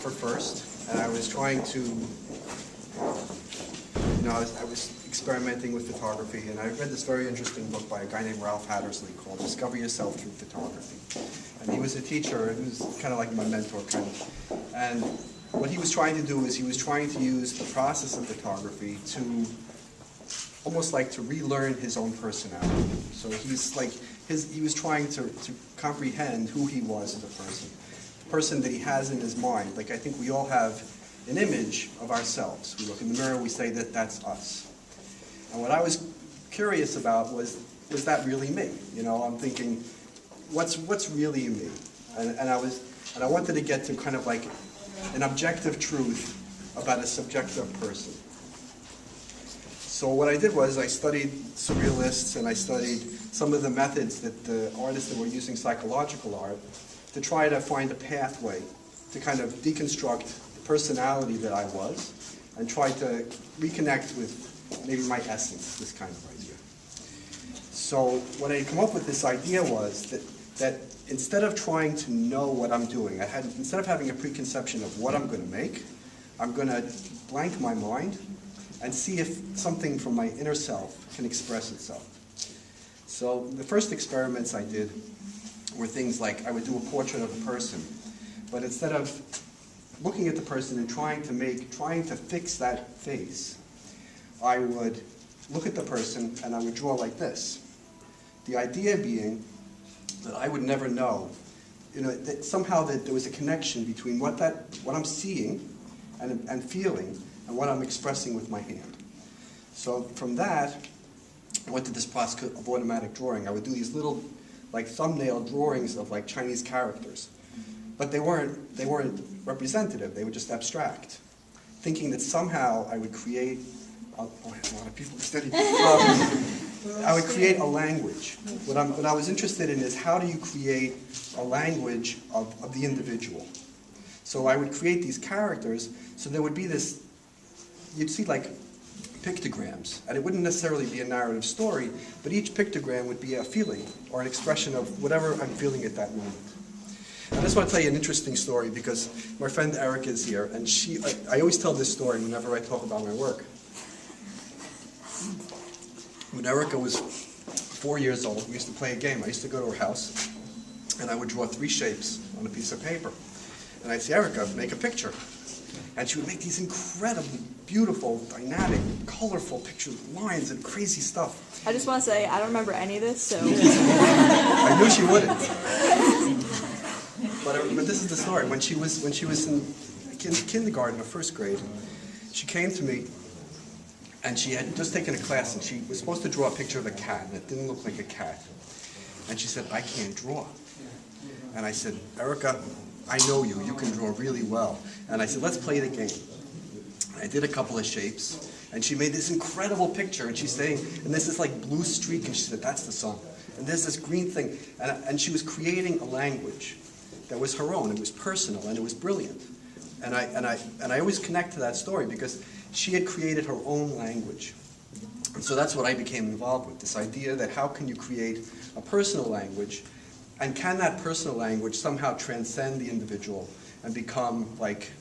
photographer first, and I was trying to, I was experimenting with photography, and I read this very interesting book by a guy named Ralph Hattersley called Discover Yourself Through Photography. And he was a teacher, and he was kind of like my mentor, kind of. And what he was trying to do is he was trying to use the process of photography to almost like to relearn his own personality. So he's like, he was trying to comprehend who he was as a person that he has in his mind. Like I think we all have an image of ourselves. We look in the mirror, we say that that's us. And what I was curious about was that really me? You know, I'm thinking, what's really me? And I wanted to get to kind of like an objective truth about a subjective person. So what I did was I studied surrealists, and I studied some of the methods that the artists that were using psychological art to try to find a pathway to kind of deconstruct the personality that I was and try to reconnect with maybe my essence, this kind of idea. So what I had come up with this idea was that instead of trying to know what I'm doing, instead of having a preconception of what I'm going to make, I'm going to blank my mind and see if something from my inner self can express itself. So the first experiments I did were things like I would do a portrait of a person, but instead of looking at the person and trying to fix that face, I would look at the person and I would draw like this. The idea being that I would never know, that somehow that there was a connection between what I'm seeing and feeling and what I'm expressing with my hand. So from that, I went to this process of automatic drawing. I would do these little like thumbnail drawings of like Chinese characters. But they weren't representative, they were just abstract. Thinking that somehow I would create, a lot of people study, I would create a language. What I was interested in is how do you create a language of the individual? So I would create these characters, so there would be this, you'd see like pictograms, and it wouldn't necessarily be a narrative story, but each pictogram would be a feeling or an expression of whatever I'm feeling at that moment. And I just want to tell you an interesting story because my friend Erica is here, and I always tell this story whenever I talk about my work. When Erica was 4 years old, we used to play a game. I used to go to her house, and I would draw 3 shapes on a piece of paper. And I'd say, Erica, make a picture. And she would make these incredibly beautiful, dynamic, colorful pictures, lines and crazy stuff. I just want to say, I don't remember any of this, so... I knew she wouldn't. But this is the story. When she was in kindergarten or first grade, she came to me, and she had just taken a class, and she was supposed to draw a picture of a cat, and it didn't look like a cat. And she said, I can't draw. And I said, Erica, I know you can draw really well. And I said, let's play the game. I did a couple of shapes, and she made this incredible picture, and she's saying, and there's this like blue streak, and she said, that's the sun. And there's this green thing, and she was creating a language that was her own. It was personal, and it was brilliant. And I always connect to that story because she had created her own language. And so that's what I became involved with, this idea that how can you create a personal language, and can that personal language somehow transcend the individual and become like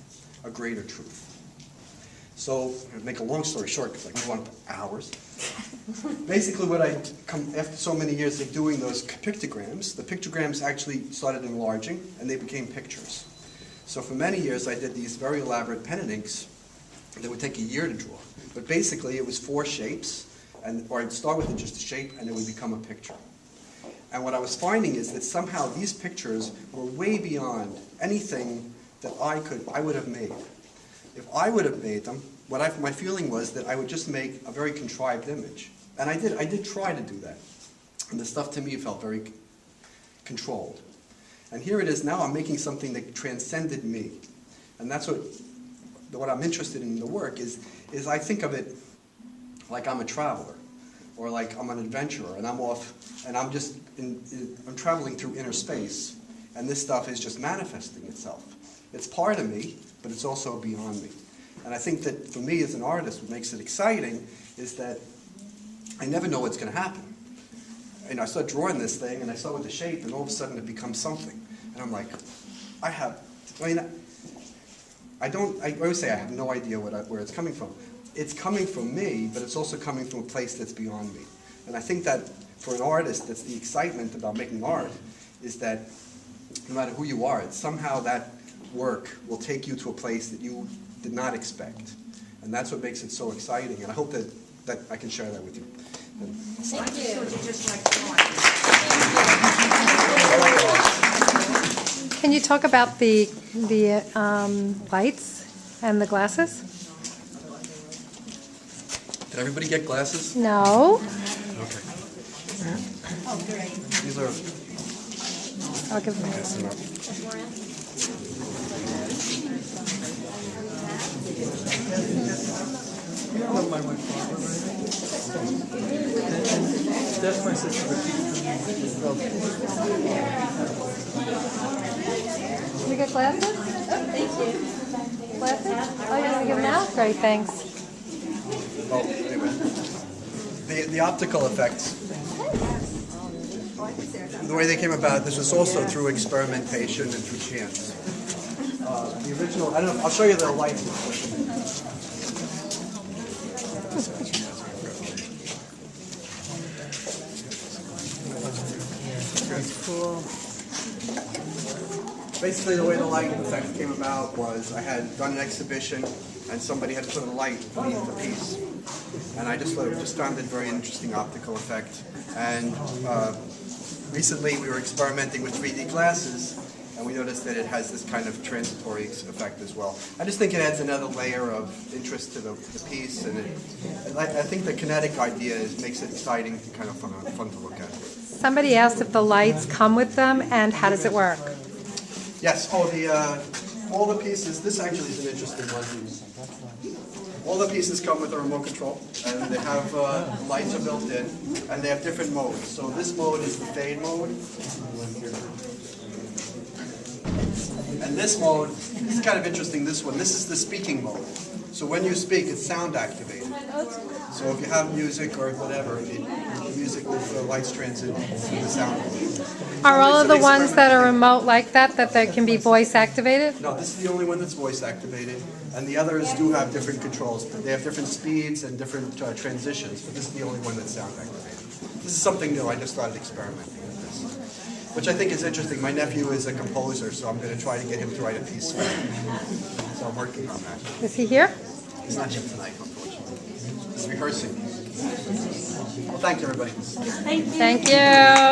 a greater truth? So, to make a long story short, because I can go on for hours. Basically what after so many years of doing those pictograms, the pictograms actually started enlarging and they became pictures. So for many years I did these very elaborate pen and inks that would take a year to draw. But basically it was 4 shapes, or I'd start with just a shape and it would become a picture. And what I was finding is that somehow these pictures were way beyond anything that I would have made. If I would have made them, my feeling was that I would just make a very contrived image. And I did try to do that. And the stuff to me felt very controlled. And here it is now, I'm making something that transcended me. And that's what I'm interested in the work is I think of it like I'm a traveler, or like I'm an adventurer, and I'm off, and I'm just, I'm traveling through inner space, and this stuff is just manifesting itself. It's part of me, but it's also beyond me. And I think that for me as an artist, what makes it exciting is that I never know what's going to happen. And I start drawing this thing, and I start with the shape, and all of a sudden it becomes something. And I'm like, I always say I have no idea where it's coming from. It's coming from me, but it's also coming from a place that's beyond me. And I think that for an artist, that's the excitement about making art, is that no matter who you are, somehow that work will take you to a place that you did not expect. And that's what makes it so exciting. And I hope that I can share that with you. Thank you. Can you talk about the lights and the glasses? Did everybody get glasses? No. Okay. These are... I'll give them. Yes, no. That's my sister. You get glasses? Thank you. Glasses? Oh, you want to give them out? Great, thanks. Oh, anyway. The optical effects, the way they came about, this was also through experimentation and through chance. The original, I don't know, I'll show you the lights. That's cool. Basically, the way the light effect came about was I had done an exhibition and somebody had put a light beneath the piece. And I just found it a very interesting optical effect. And recently we were experimenting with 3D glasses, and we noticed that it has this kind of transitory effect as well. I just think it adds another layer of interest to the piece, and I think the kinetic idea makes it exciting and kind of fun to look at. Somebody asked if the lights come with them, and how does it work? Yes, all the pieces, this actually is an interesting one. All the pieces come with a remote control, and they have lights are built in, and they have different modes. So this mode is the fade mode. And this mode, this is kind of interesting, this one. This is the speaking mode. So when you speak, it's sound activated. So if you have music or whatever, the music with the lights transit through the sound mode. Are all of the ones that are remote like that they can be voice activated? No, this is the only one that's voice activated, and the others do have different controls. They have different speeds and different transitions, but this is the only one that's sound activated. This is something new. I just started experimenting with this, which I think is interesting. My nephew is a composer, so I'm going to try to get him to write a piece for me. So I'm working on that. Is he here? He's not here tonight, unfortunately. He's rehearsing. Well, thank you, everybody. Thank you.